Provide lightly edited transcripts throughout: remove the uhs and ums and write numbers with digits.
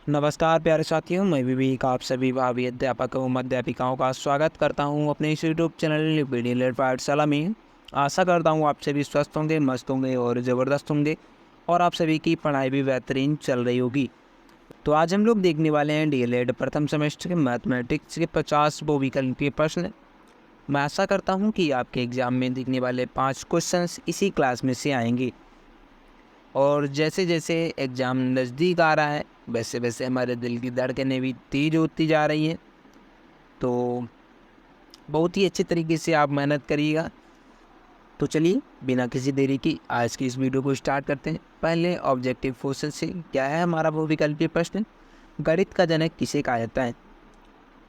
नमस्कार प्यारे साथियों, मैं विवेक आप सभी भावी अध्यापक एवं अध्यापिकाओं का स्वागत करता हूं अपने इस यूट्यूब चैनल पीडी पाठशाला में। आशा करता हूं आप सभी स्वस्थ होंगे, मस्त होंगे और ज़बरदस्त होंगे और आप सभी की पढ़ाई भी बेहतरीन चल रही होगी। तो आज हम लोग देखने वाले हैं डीएलएड प्रथम सेमेस्टर के मैथमेटिक्स के 50 बहुविकल्पीय प्रश्न। मैं आशा करता हूँ कि आपके एग्जाम में दिखने वाले 5 क्वेश्चन इसी क्लास में से आएंगे और जैसे जैसे एग्ज़ाम नज़दीक आ रहा है वैसे वैसे हमारे दिल की धड़कनें भी तेज़ होती जा रही हैं। तो बहुत ही अच्छे तरीके से आप मेहनत करिएगा। तो चलिए बिना किसी देरी की आज की इस वीडियो को स्टार्ट करते हैं। पहले ऑब्जेक्टिव क्वेश्चन से क्या है हमारा बहुविकल्पीय प्रश्न, गणित का जनक किसे कहा जाता है?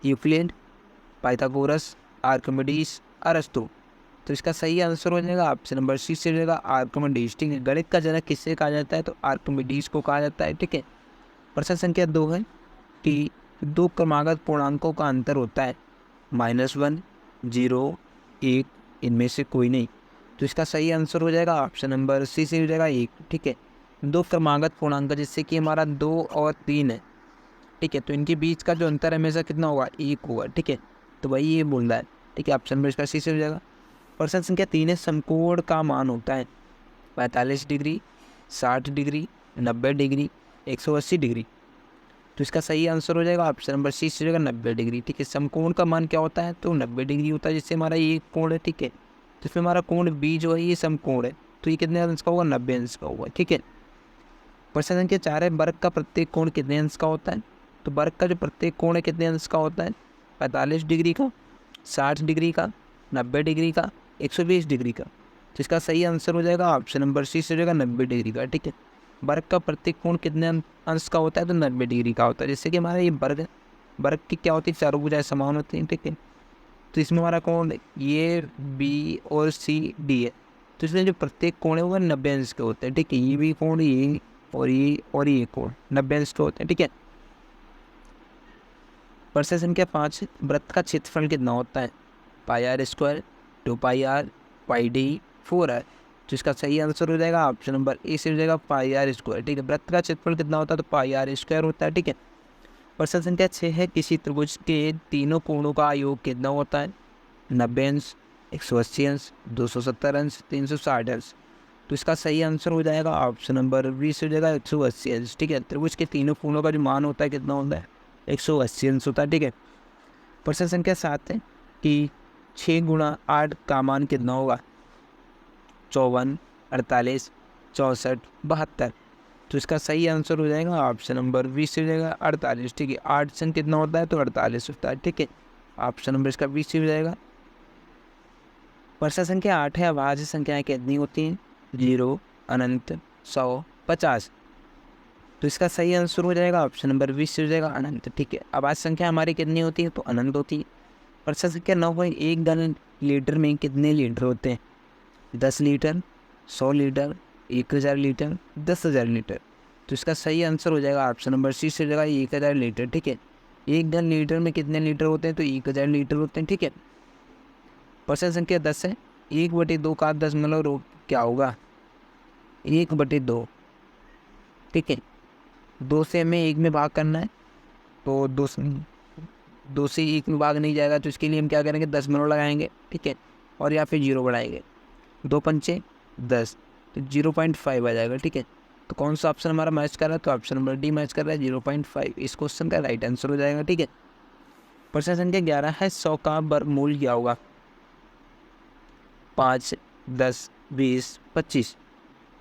यूक्लिड, पाइथागोरस, आर्किमिडीज, अरस्तु। तो इसका सही आंसर हो जाएगा ऑप्शन नंबर सी से हो जाएगा आर्किमिडीज। ठीक है, गणित का जनक किससे कहा जाता है? तो आर्किमिडीज को कहा जाता है। ठीक है, प्रश्न संख्या 2 है कि दो क्रमागत पूर्णांकों का अंतर होता है -1, 0, 1, इनमें से कोई नहीं। तो इसका सही आंसर हो जाएगा ऑप्शन नंबर सी से हो जाएगा 1। ठीक है, दो क्रमागत पूर्णांक जैसे कि हमारा 2 और 3 है। ठीक है, तो इनके बीच का जो अंतर हमेशा कितना होगा? 1 होगा। ठीक है, तो वही ये बोल रहा है। ठीक है, ऑप्शन नंबर इसका सी से हो जाएगा। प्रश्न संख्या 3 है समकोण का मान होता है 45 डिग्री, 60 डिग्री, 90 डिग्री, 180 डिग्री। तो इसका सही आंसर हो जाएगा ऑप्शन नंबर सी से हो जाएगा 90 डिग्री। ठीक है, समकोण का मान क्या होता है? तो 90 डिग्री होता है, जिससे हमारा ये कोण है। ठीक है, तो इसमें हमारा कोण बी जो है ये समकोण है, तो ये कितने अंश का होगा? 90 अंश का होगा। ठीक है, प्रश्न संख्या 4 है वर्ग का प्रत्येक कोण कितने अंश का होता है? तो वर्ग का जो प्रत्येक कोण है कितने अंश का होता है? 45 डिग्री का, 60 डिग्री का, 90 डिग्री का, 120 डिग्री का। तो इसका सही आंसर हो जाएगा ऑप्शन नंबर सी से हो जाएगा 90 डिग्री का। ठीक है, वर्ग का प्रत्येक कोण कितने अंश का होता है? तो 90 डिग्री का होता है, जिससे कि हमारा ये वर्ग वर्ग की क्या होती है? चारों भुजाएं समान होती हैं। ठीक है, तो इसमें हमारा कोण ये बी और सी डी है, तो इसमें जो प्रत्येक कोण है वो 90 अंश के होते हैं। ठीक है, ये भी कोण, ये और ये कोण 90 अंश के होते हैं। ठीक है, प्रश्न संख्या 5 वृत्त का क्षेत्रफल कितना होता है? Pi R square, 2 pi R, pi D, 4 R. तो इसका सही आंसर हो जाएगा ऑप्शन नंबर ए से हो जाएगा पाई आर स्क्वायर। ठीक है, वृत्त का क्षेत्रफल कितना होता है? तो पाई आर स्क्वायर होता है। ठीक है, प्रश्न संख्या 6 है किसी त्रिभुज के तीनों कोणों का योग कितना होता है? 90 अंश, 180 अंश, 270 अंश, 360 अंश। तो इसका सही आंसर हो जाएगा ऑप्शन नंबर बी से हो जाएगा 180 अंश। ठीक है, त्रिभुज के तीनों कोणों का जो मान होता है कितना होता है? 180 अंश होता है। ठीक है, प्रश्न संख्या 7 है कि 6 गुणा 8 का मान कितना होगा? 54, 48, 64, 72। तो इसका सही आंसर हो जाएगा ऑप्शन नंबर 20 हो जाएगा 48। ठीक है, 8 से कितना होता है? तो 48 होता है। ठीक है, ऑप्शन नंबर इसका 20 हो जाएगा। प्रश्न संख्या 8 है अभाज्य संख्याएं कितनी होती हैं? 0, अनंत, 100, 50। तो इसका सही आंसर हो जाएगा ऑप्शन नंबर 20 हो जाएगा अनंत। ठीक है, अभाज्य संख्या हमारी कितनी होती है? तो अनंत होती है। प्रश्न संख्या 9 है एक घन लीटर में कितने लीटर होते हैं? 10 लीटर, 100 लीटर, 1000 लीटर, 10,000 लीटर। तो इसका सही आंसर हो जाएगा ऑप्शन नंबर सी से हो जाएगा 1000 लीटर। ठीक है, एक घन लीटर में कितने लीटर होते हैं? तो 1000 लीटर होते हैं। ठीक है, प्रश्न संख्या 10 है 1/2 का दशमलव क्या होगा? 1/2। ठीक है, 2 से हमें 1 में भाग करना है, तो 2 से 1 में भाग नहीं जाएगा, तो इसके लिए हम क्या करेंगे? दशमलव लगाएंगे। ठीक है, और या फिर 0 बढ़ाएंगे। 2 पंचे 10, तो 0.5 आ जाएगा। ठीक है, तो कौन सा ऑप्शन हमारा मैच कर रहा है? तो ऑप्शन नंबर डी मैच कर रहा है 0.5 इस क्वेश्चन का राइट आंसर हो जाएगा। ठीक है, प्रश्न संख्या 11 है 100 का वर्गमूल क्या होगा? 5, 10, 20, 25।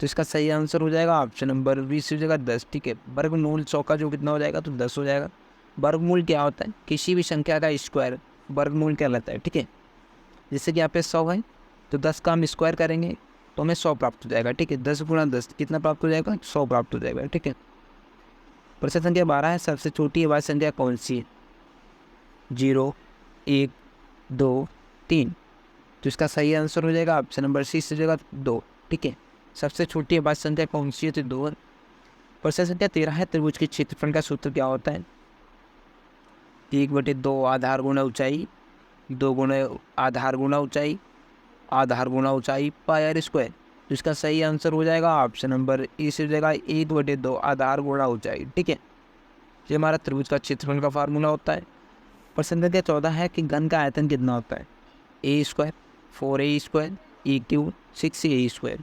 तो इसका सही आंसर हो जाएगा ऑप्शन नंबर 20 हो जाएगा 10। ठीक है, वर्गमूल 100 का जो कितना हो जाएगा? तो 10 हो जाएगा। वर्गमूल क्या होता है? किसी भी संख्या का स्क्वायर वर्गमूल कहलाता है। ठीक है, जैसे कि यहाँ पे 100 है, तो 10 का हम स्क्वायर करेंगे तो हमें 100 प्राप्त हो जाएगा। ठीक है, 10 गुणा 10 कितना प्राप्त हो जाएगा? 100 प्राप्त हो जाएगा। ठीक है, प्रश्न संख्या 12 है सबसे छोटी अभाज्य संख्या कौन सी है? 0, 1, 2, 3। तो इसका सही आंसर हो जाएगा ऑप्शन नंबर सी से हो जाएगा 2। ठीक है, सबसे छोटी अभाज्य संख्या कौन सी है? तो 2 है। प्रश्न संख्या 13 है त्रिभुज के क्षेत्रफल का सूत्र क्या होता है? 1/2 आधार गुणा ऊंचाई, 2 गुणा आधार गुणा ऊंचाई, आधार गुणा ऊंचाई, पाई आर स्क्वायर। तो इसका सही आंसर हो जाएगा ऑप्शन नंबर ए से हो जाएगा 1/2 आधार गुणा ऊंचाई। ठीक है, ये हमारा त्रिभुज का क्षेत्रफल का फार्मूला होता है। प्रश्न संख्या 14 है कि घन का आयतन कितना होता है। ए स्क्वायर 4a² ए क्यूब 6a²।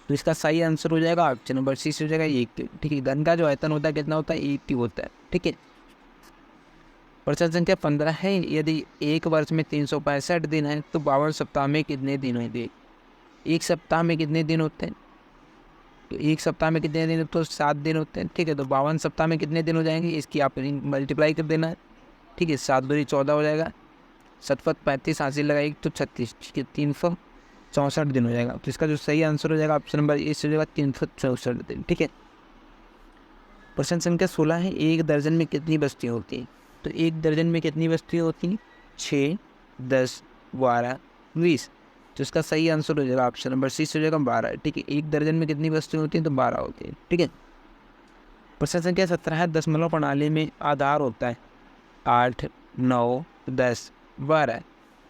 तो इसका सही आंसर हो जाएगा ऑप्शन नंबर सी से हो जाएगा ए क्यूब। ठीक है, घन का जो आयतन होता है कितना होता है, ए क्यूब होता है। ठीक है, प्रश्न संख्या 15 है यदि एक वर्ष में 365 दिन है तो 52 सप्ताह में कितने दिन होंगे। एक सप्ताह में कितने दिन होते हैं, तो एक सप्ताह में कितने दिन, तो 7 दिन होते हैं। ठीक है, तो 52 सप्ताह में कितने दिन हो जाएंगे, इसकी आप मल्टीप्लाई कर देना है। ठीक है, 7 दूनी 14 हो जाएगा, 7 35 हासिल लगाएगी तो 36। ठीक है, 364 दिन हो जाएगा। तो इसका जो सही आंसर हो जाएगा ऑप्शन नंबर ए से हो जाएगा 364 दिन। ठीक है, प्रश्न संख्या 16 है एक दर्जन में कितनी बस्तियाँ होती हैं। तो एक दर्जन में कितनी बस्तियाँ होती हैं, 6 10 12 20। तो इसका सही आंसर हो जाएगा ऑप्शन नंबर सी से हो जाएगा 12। ठीक है, एक दर्जन में कितनी बस्तियाँ होती हैं, तो 12 होती है। ठीक है, प्रश्न संख्या 17 है दशमलव प्रणाली में आधार होता है 8 9 10 12।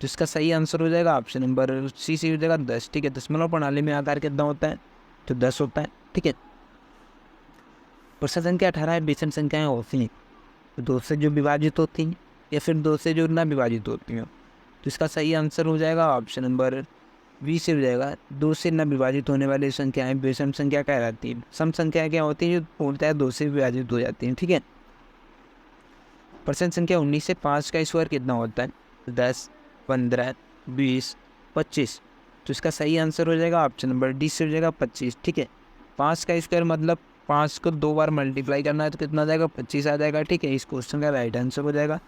तो इसका सही आंसर हो जाएगा ऑप्शन नंबर सी से हो जाएगा 10। ठीक है, दशमलव प्रणाली में आधार कितना होता है, तो 10 होता है। ठीक है, प्रश्न संख्या 18 है विषम संख्याएं होती हैं तो 2 से जो विभाजित होती हैं या फिर 2 से जो न विभाजित होती हैं। तो इसका सही आंसर हो जाएगा ऑप्शन नंबर बी से हो जाएगा 2 से न विभाजित होने वाली संख्याएं विषम संख्या कहलाती हैं। सम संख्याएं क्या होती हैं, जो पूर्णतः 2 से विभाजित हो जाती हैं। ठीक है, प्रश्न संख्या 19 से 5 का स्क्वायर कितना होता है, 10 15 20 25। तो इसका सही आंसर हो जाएगा ऑप्शन नंबर डी से हो जाएगा 25। ठीक है, 5 का स्क्वायर मतलब 5 को 2 बार मल्टीप्लाई करना है तो कितना आ जाएगा, 25 आ जाएगा। ठीक है, इस क्वेश्चन का राइट आंसर हो जाएगा।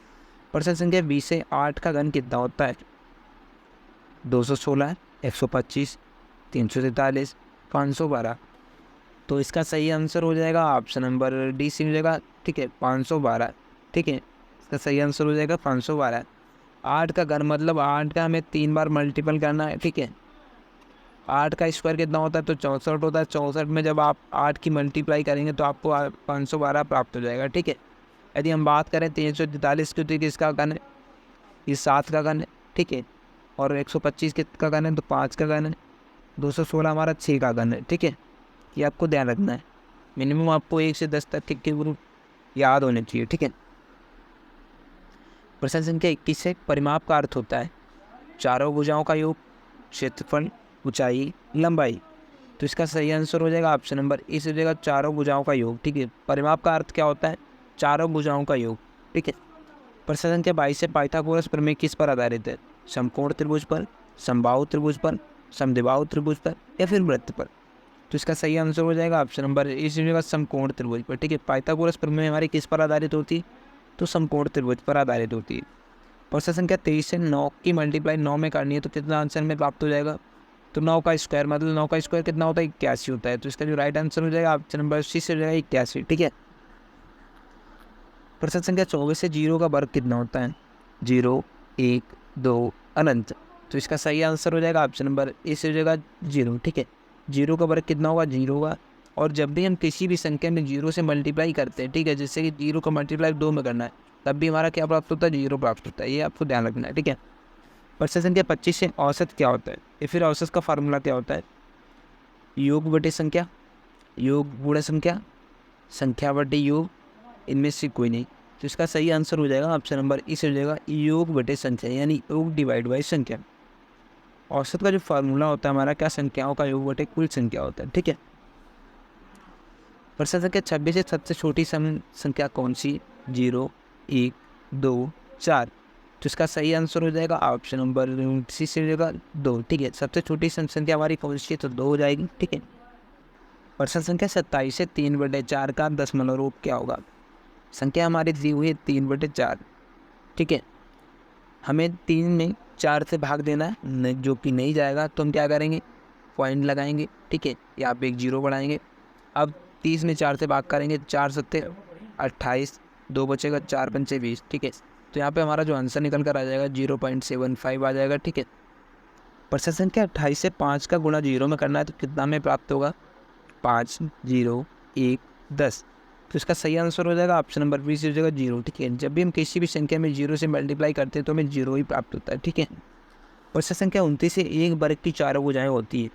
प्रश्न संख्या 20 से 8 का घन कितना होता है, 216 125 343 512। तो इसका सही आंसर हो जाएगा ऑप्शन नंबर डी से हो जाएगा। ठीक है, 512। ठीक है, इसका सही आंसर हो जाएगा 512। 8 का घन मतलब 8 का हमें 3 बार मल्टीपल करना है। ठीक है, 8 का स्क्वायर कितना होता है, तो 64 होता है। 64 में जब आप 8 की मल्टीप्लाई करेंगे तो आपको 512 प्राप्त हो जाएगा। ठीक है, यदि हम बात करें 343 की, तो किसका घन है, ये 7 का घन है। ठीक है, और 125 का घन है तो 5 का घन है। 216 हमारा 6 का घन है। ठीक है, ये आपको ध्यान रखना है। मिनिमम आपको 1 से 10 तक के ग्रुप याद होने चाहिए। ठीक है, प्रश्न संख्या 21 से परिमाप का अर्थ होता है चारों भुजाओं का योग, क्षेत्रफल, ऊंचाई, लंबाई। तो इसका सही आंसर हो जाएगा ऑप्शन नंबर ए से हो जाएगा चारों भुजाओं का योग। ठीक है, परिमाप का अर्थ क्या होता है, चारों भुजाओं का योग। ठीक है, प्रश्न संख्या 22 से पाइथागोरस प्रमेय किस पर आधारित है, समकोण त्रिभुज पर, समबाहु त्रिभुज पर, समद्विबाहु त्रिभुज पर या फिर वृत्त पर। तो इसका सही आंसर हो जाएगा ऑप्शन नंबर ए से हो जाएगा समकोण त्रिभुज पर। ठीक है, पाइथागोरस प्रमेय हमारी किस पर आधारित होती है, तो समकोण त्रिभुज पर आधारित होती है। प्रश्न संख्या 23 से 9 की मल्टीप्लाई 9 में करनी है तो कितना आंसर में प्राप्त हो जाएगा, तो 9 का स्क्वायर मतलब 9 का स्क्वायर कितना होता है, 81 होता है। तो इसका जो राइट आंसर हो जाएगा ऑप्शन नंबर सी से हो जाएगा 81। ठीक है, प्रश्न संख्या 24 से 0 का वर्ग कितना होता है, 0 1 2 अनंत। तो इसका सही आंसर हो जाएगा ऑप्शन नंबर ए से हो जाएगा 0। ठीक है, 0 का वर्ग कितना होगा, 0 होगा। और जब भी हम किसी भी संख्या में 0 से मल्टीप्लाई करते हैं, ठीक है, जैसे कि 0 का मल्टीप्लाई 2 में करना है, तब भी हमारा क्या प्राप्त होता है, 0 प्राप्त होता है। ये आपको ध्यान रखना है। ठीक है, प्रश्न संख्या 25 से औसत क्या होता है या फिर औसत का फार्मूला क्या होता है, योग बटे संख्या, योग गुणा संख्या, संख्या बटे योग, इनमें से कोई नहीं। तो इसका सही आंसर हो जाएगा ऑप्शन नंबर ई से हो जाएगा योग बटे संख्या, यानी योग डिवाइड बाई संख्या। औसत का जो फार्मूला होता है हमारा क्या, संख्याओं का योग बटे कुल संख्या होता है। ठीक है, प्रश्न संख्या 26 से सबसे छोटी संख्या कौन सी, 0 1 2 4। तो इसका सही आंसर हो जाएगा ऑप्शन नंबर सी से हो जाएगा 2। ठीक है, सबसे छोटी संख्या हमारी कौन सी है, तो 2 हो जाएगी। ठीक है, प्रश्न संख्या 27 से 3/4 का दशमलव रूप क्या होगा। संख्या हमारी दी हुई है 3/4। ठीक है, हमें 3 में 4 से भाग देना है, जो कि नहीं जाएगा तो हम क्या करेंगे, पॉइंट लगाएंगे। ठीक है, यहाँ पे एक 0 बढ़ाएंगे। अब 30 में 4 से भाग करेंगे, 4 सत्ते 28, 2 बचेगा, 4 पंचे 20। ठीक है, तो यहाँ पे हमारा जो आंसर निकल कर आ जाएगा 0.75 आ जाएगा। ठीक है, प्रश्न संख्या 28 से 5 का गुणा 0 में करना है तो कितना में प्राप्त होगा, 5 0 1 10। तो इसका सही आंसर हो जाएगा ऑप्शन नंबर बी से हो जाएगा 0। ठीक है, जब भी हम किसी भी संख्या में 0 से मल्टीप्लाई करते हैं तो हमें 0 ही प्राप्त होता है। ठीक है, प्रश्न संख्या 29 से एक वर्ग की 4 भुजाएं होती हैं,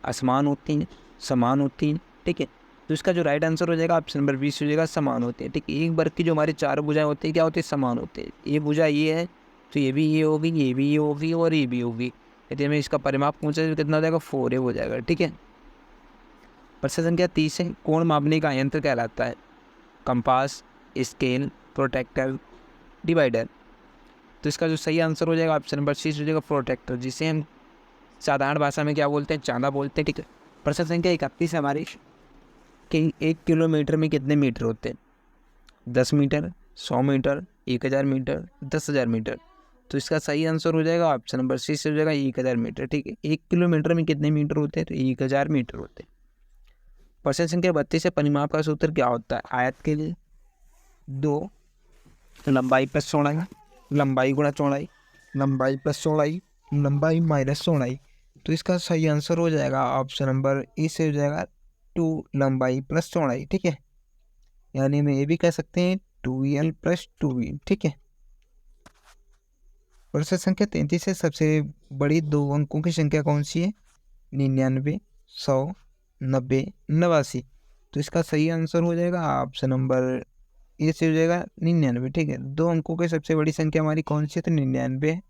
असमान होती हैं, समान होती हैं। ठीक है, तो इसका जो राइट आंसर हो जाएगा ऑप्शन नंबर 20 हो जाएगा, समान होते हैं। ठीक है, एक वर्ग की जो हमारी 4 भुजाएं होती है क्या होती है, समान होते हैं। ये भुजा ये है तो ये भी ये होगी, ये भी ये होगी और ये भी होगी। यदि हमें इसका परिमाप पूछा तो कितना हो जाएगा, 4 हो जाएगा। ठीक है, प्रश्न संख्या 30 है, कोण मापने का यंत्र कहलाता है, कंपास, स्केल, प्रोटेक्टर, डिवाइडर। तो इसका जो सही आंसर हो जाएगा ऑप्शन नंबर 6 हो जाएगा, प्रोटेक्टर, जिसे हम साधारण भाषा में क्या बोलते हैं, चांदा बोलते हैं। ठीक है, प्रश्न संख्या 31 है हमारी कि 1 किलोमीटर में कितने मीटर होते हैं, 10 मीटर, 100 मीटर, 1000 मीटर, 10,000 मीटर। तो इसका सही आंसर हो जाएगा ऑप्शन नंबर 6 हो जाएगा, 1000 मीटर। ठीक है, 1 किलोमीटर में कितने मीटर होते हैं, तो 1000 मीटर होते हैं। प्रश्न संख्या 32 है, परिमाप का सूत्र क्या होता है, आयत के लिए 2 लंबाई प्लस चौड़ाई, लंबाई गुणा चौड़ाई, लंबाई प्लस चौड़ाई, लंबाई माइनस चौड़ाई। तो इसका सही आंसर हो जाएगा ऑप्शन नंबर ए से हो जाएगा 2 लंबाई प्लस चौड़ाई। ठीक है, यानी हम ये भी कह सकते हैं 2l प्लस 2v। ठीक है, प्रश्न संख्या 33 है, सबसे बड़ी 2 अंकों की संख्या कौन सी है, 99, 100, 90, 89। तो इसका सही आंसर हो जाएगा ऑप्शन नंबर ए से हो जाएगा 99। ठीक है, 2 अंकों की सबसे बड़ी संख्या हमारी कौन सी है, तो 99 है।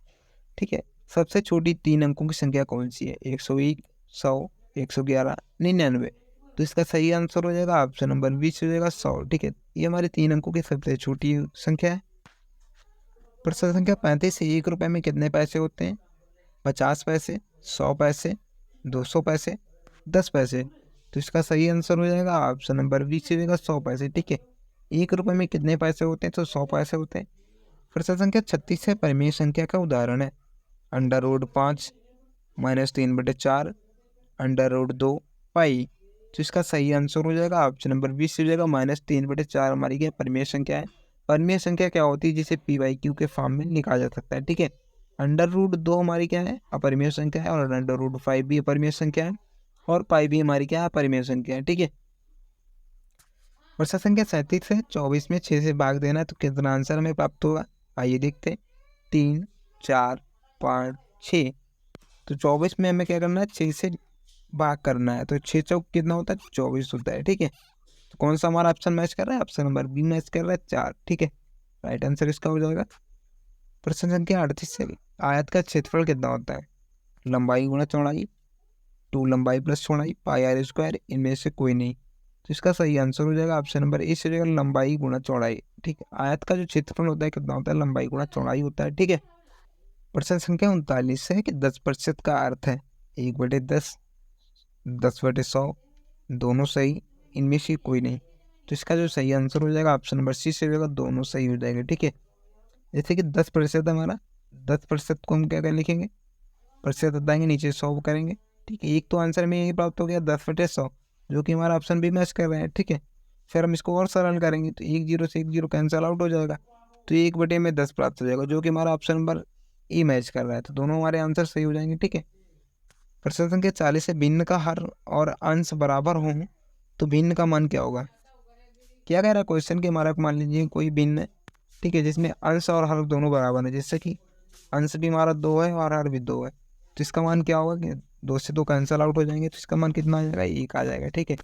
ठीक है, सबसे छोटी 3 अंकों की संख्या कौन सी है, 101, 100, 111, 99। तो इसका सही आंसर हो जाएगा ऑप्शन नंबर 20 हो जाएगा, 100। ठीक है, ये हमारे 3 अंकों की सबसे छोटी संख्या है। प्रश्न संख्या 35 है, 1 रुपये में कितने पैसे होते हैं, 50 पैसे, 100 पैसे, 200 पैसे, 10 पैसे। तो इसका सही आंसर हो जाएगा ऑप्शन नंबर 20 हो जाएगा, 100 पैसे। ठीक है, 1 रुपये में कितने पैसे होते हैं, तो 100 पैसे होते हैं। प्रश्न संख्या 36 है, परिमेय संख्या का उदाहरण है, √5 -3/4, √2 पाई। तो इसका सही आंसर हो जाएगा ऑप्शन नंबर 20 हो जाएगा, -3/4 हमारी क्या परिमेय संख्या है। परिमेय संख्या क्या होती है, जिसे p/q के फॉर्म में लिखा जा सकता है। ठीक है, √2 हमारी क्या है, अपरिमेय संख्या है, और √5 भी अपरिमेय संख्या है, और पाई भी हमारी क्या है, अपरिमेय संख्या है। ठीक है, प्रश्न संख्या 37 है, 24 में 6 से भाग देना है तो कितना आंसर हमें प्राप्त होगा, आइए देखते हैं। 3, 4, 5, 6। तो 24 में हमें क्या करना है, 6 से भाग करना है, तो 6 चौक कितना होता है, 24 होता है। ठीक है, तो कौन सा हमारा ऑप्शन मैच कर रहा है, ऑप्शन नंबर बी मैच कर रहा है, 4। ठीक है, राइट आंसर इसका हो जाएगा। प्रश्न संख्या 38 से, आयत का क्षेत्रफल कितना होता है, लंबाई गुणा चौड़ाई, 2 लंबाई प्लस चौड़ाई, πr², इनमें से कोई नहीं। तो इसका सही आंसर हो जाएगा ऑप्शन नंबर ए से हो जाएगा, लंबाई गुणा चौड़ाई। ठीक है, आयत का जो क्षेत्रफल होता है कितना होता है, लंबाई गुणा चौड़ाई होता है। ठीक है, प्रश्न संख्या 39 है कि 10% का अर्थ है 1/10, 10/100, दोनों सही, इनमें से कोई नहीं। तो इसका जो सही आंसर हो जाएगा ऑप्शन नंबर सी से हो जाएगा, दोनों सही हो जाएगा। ठीक है, जैसे कि 10% हमारा, 10% को हम क्या कर लिखेंगे, प्रतिशत हटाएंगे, नीचे 100 करेंगे। ठीक है, एक तो आंसर में यही प्राप्त हो गया 10/100, जो कि हमारा ऑप्शन भी मैच कर रहे हैं। ठीक है, फिर हम इसको और सरल करेंगे तो 1 0 से 1 0 कैंसिल आउट हो जाएगा, तो 1/10 प्राप्त हो जाएगा, जो कि हमारा ऑप्शन नंबर ई मैच कर रहा है। तो दोनों हमारे आंसर सही हो जाएंगे। ठीक है, प्रश्न संख्या 40 से, भिन्न का हर और अंश बराबर हो तो भिन्न का मान क्या होगा। क्या कह रहा है क्वेश्चन के, हमारा मान लीजिए कोई भिन्न है, ठीक है, जिसमें अंश और हर दोनों बराबर है, जैसे कि अंश भी हमारा 2 है और हर भी 2 है, तो इसका मान क्या होगा कि 2 से 2 कैंसिल आउट हो जाएंगे, तो इसका मान कितना आ जाएगा, 1 आ जाएगा। ठीक है,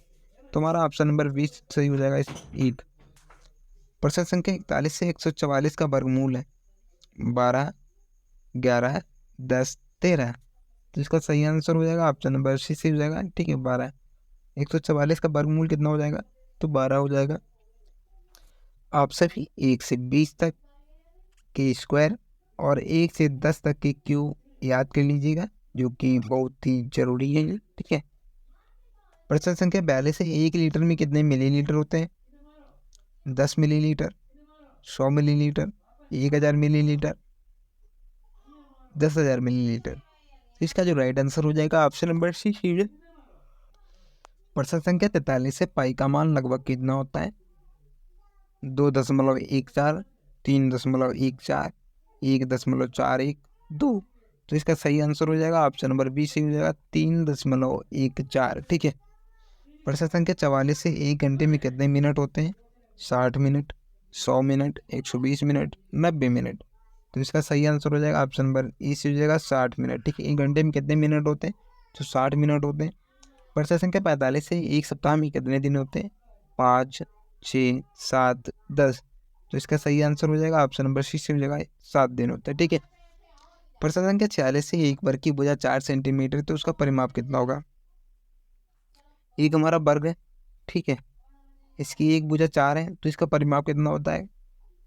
तो हमारा ऑप्शन नंबर 20 सही हो जाएगा, 1। प्रश्न संख्या 41 से, 144 का वर्गमूल है 12, 11, 10, 13। तो इसका सही आंसर हो जाएगा ऑप्शन नंबर सी से हो जाएगा। ठीक है, 12। 144 का वर्गमूल कितना हो जाएगा, तो 12 हो जाएगा। आप सभी 1 से 20 तक के स्क्वायर और 1 से 10 तक के क्यूब याद कर लीजिएगा, जो कि बहुत ही जरूरी है। ठीक है, प्रश्न संख्या 42 है, 1 लीटर में कितने मिलीलीटर होते हैं, 10 मिलीलीटर, 100 मिलीलीटर, 1000 मिलीलीटर, 10,000 मिलीलीटर। तो इसका जो राइट आंसर हो जाएगा ऑप्शन नंबर सी। प्रश्न संख्या 43 है, पाई का मान लगभग कितना होता है, 2.14, 3.14, 1.41, 2। तो इसका सही आंसर हो जाएगा ऑप्शन नंबर बी से हो जाएगा, 3.14। ठीक है, प्रश्न संख्या 44 से, 1 घंटे में कितने मिनट होते हैं, 60 मिनट, 100 मिनट, 120 मिनट, 90 मिनट। तो इसका सही आंसर हो जाएगा ऑप्शन नंबर ए से हो जाएगा, 60 मिनट। ठीक है, 1 घंटे में कितने मिनट होते हैं, तो 60 मिनट होते हैं। प्रश्न संख्या 45 से एक सप्ताह में कितने दिन होते हैं? 5, 6, 7, 10। तो इसका सही आंसर हो जाएगा ऑप्शन नंबर सी से हो जाएगा 7 दिन होते हैं। ठीक है। प्रश्न संख्या 46 से एक वर्ग की भुजा 4 सेंटीमीटर, तो उसका परिमाप कितना होगा? एक हमारा वर्ग है, ठीक है, इसकी एक भुजा 4 है, तो इसका परिमाप कितना होता है?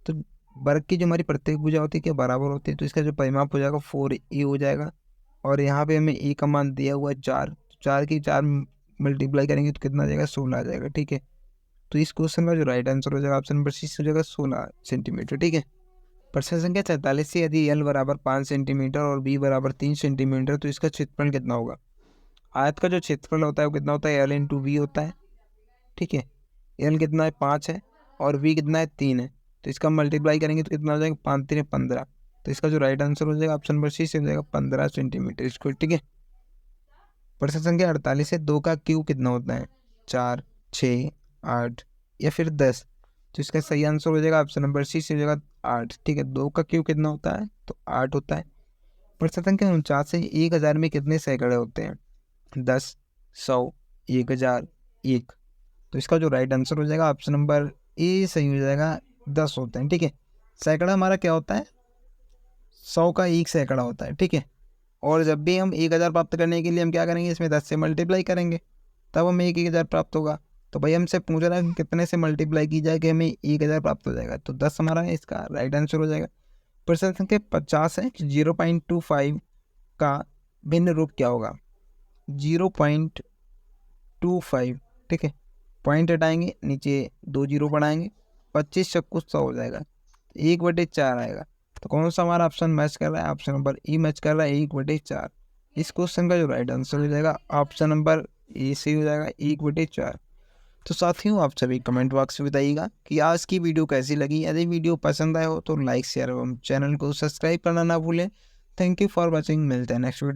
तो वर्ग की जो हमारी प्रत्येक भुजा होती है क्या बराबर होती है, तो इसका जो परिमाप हो जाएगा 4a हो जाएगा। और यहाँ पे हमें ए का मान दिया हुआ है 4, 4 की 4 मल्टीप्लाई करेंगे तो कितना आ जाएगा? 16 आ जाएगा। ठीक है। तो इस क्वेश्चन का जो राइट आंसर हो जाएगा ऑप्शन नंबर सी हो जाएगा 16 सेंटीमीटर। ठीक है। प्रश्न संख्या 47 से यदि एल बराबर 5 सेंटीमीटर और बी बराबर 3 सेंटीमीटर, तो इसका क्षेत्रफल कितना होगा? आयत का जो क्षेत्रफल होता है वो कितना होता है? एल इंटू वी होता है। ठीक है। एल कितना है? 5 है और वी कितना है? 3 है। तो इसका मल्टीप्लाई करेंगे तो कितना हो जाएगा? 5 3 15। तो इसका जो राइट आंसर हो जाएगा ऑप्शन नंबर सी से हो जाएगा 15 सेंटीमीटर स्क्वायर। ठीक है। प्रश्न संख्या 48 है 2 का क्यूब कितना होता है? 4, 6, 8 या फिर 10। तो इसका सही आंसर हो जाएगा ऑप्शन नंबर सी से हो जाएगा 8। ठीक है। 2 का क्यूब कितना होता है? तो 8 होता है। प्रश्न संख्या 49 है 1000 में कितने सैकड़े होते हैं? 10, 100, 1000, 1। तो इसका जो राइट आंसर हो जाएगा ऑप्शन नंबर ए सही हो जाएगा 10 होते हैं। ठीक है। सैकड़ा हमारा क्या होता है? 100 का 1 सैकड़ा होता है। ठीक है। और जब भी हम 1000 प्राप्त करने के लिए हम क्या करेंगे? इसमें 10 से मल्टीप्लाई करेंगे, तब हमें 1000 प्राप्त होगा। तो भाई हमसे पूछ रहा है कि कितने से मल्टीप्लाई की जाए कि हमें 1000 प्राप्त हो जाएगा, तो 10 हमारा है, इसका राइट आंसर हो जाएगा। प्रश्न संख्या 50 है 0.25 का भिन्न रूप क्या होगा? 0.25। ठीक है। पॉइंट हटाएंगे, नीचे 2 जीरो बढ़ाएंगे, 25 चक्कू 100 हो जाएगा, 1/4 आएगा। तो कौन सा हमारा ऑप्शन मैच कर रहा है? ऑप्शन नंबर ई मैच कर रहा है, 1/4। इस क्वेश्चन का जो राइट आंसर हो जाएगा ऑप्शन नंबर ए से हो जाएगा 1/4। तो साथियों आप सभी कमेंट बॉक्स में बताइएगा कि आज की वीडियो कैसी लगी। यदि वीडियो पसंद आए हो तो लाइक शेयर एवं चैनल को सब्सक्राइब करना ना भूलें। Thank you for watching. मिलते हैं नेक्स्ट वीडियो।